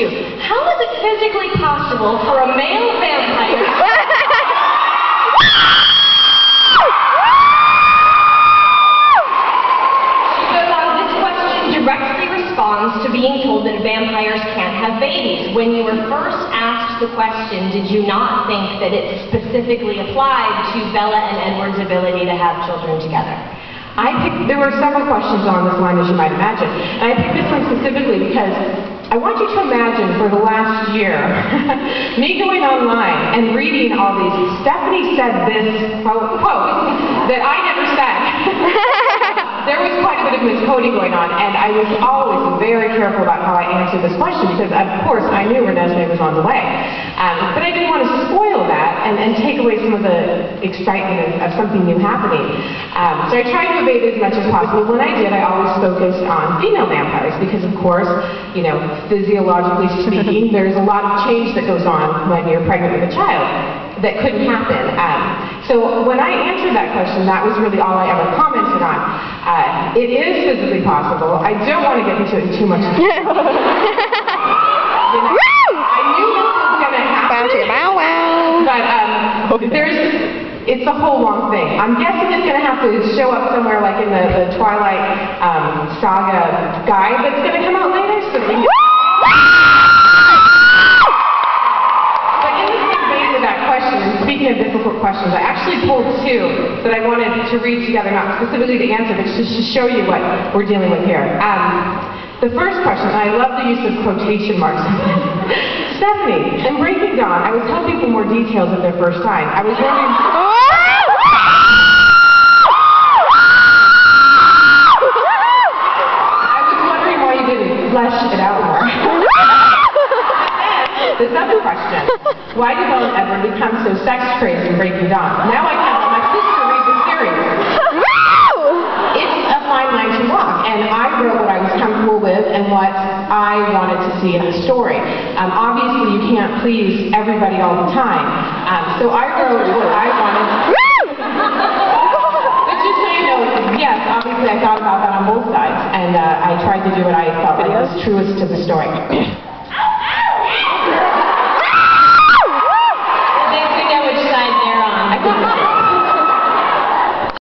you, how is it physically possible for a male vampire directly responds to being told that vampires can't have babies. When you were first asked the question, did you not think that it specifically applied to Bella and Edward's ability to have children together? There were several questions on this line, as you might imagine. And I picked this one specifically because I want you to imagine for the last year, me going online and reading all these, Stephenie said this quote that I never said. There was quite a bit of miscoding going on, and I was always very careful about how I answered this question because, of course, I knew Renesmee was on the way. But I didn't want to spoil that and take away some of the excitement of something new happening. So I tried to evade it as much as possible. When I did, I always focused on female vampires because, of course, you know, physiologically speaking, there's a lot of change that goes on when you're pregnant with a child that couldn't happen. So when I answered that question, that was really all I ever commented on. It is physically possible. I don't want to get into it too much. I knew this was going to happen, but it's a whole long thing. I'm guessing it's going to have to show up somewhere like in the Twilight Saga guide that's going to come out later. So speaking of difficult questions, I actually pulled two that I wanted to read together, not specifically to answer, but just to show you what we're dealing with here. The first question, and I love the use of quotation marks. Stephenie, in Breaking Dawn, I was telling people more details of their first time. I was wondering... why you didn't flesh it out more. The second question, why did Bella and Edward become so sex crazy in Breaking Dawn? Now I can let my sister read the series. It's a fine line to walk, and I wrote what I was comfortable with and what I wanted to see in the story. Obviously, you can't please everybody all the time, so I wrote what I wanted. But just so you know, yes, obviously I thought about that on both sides, and I tried to do what I felt like was truest to the story.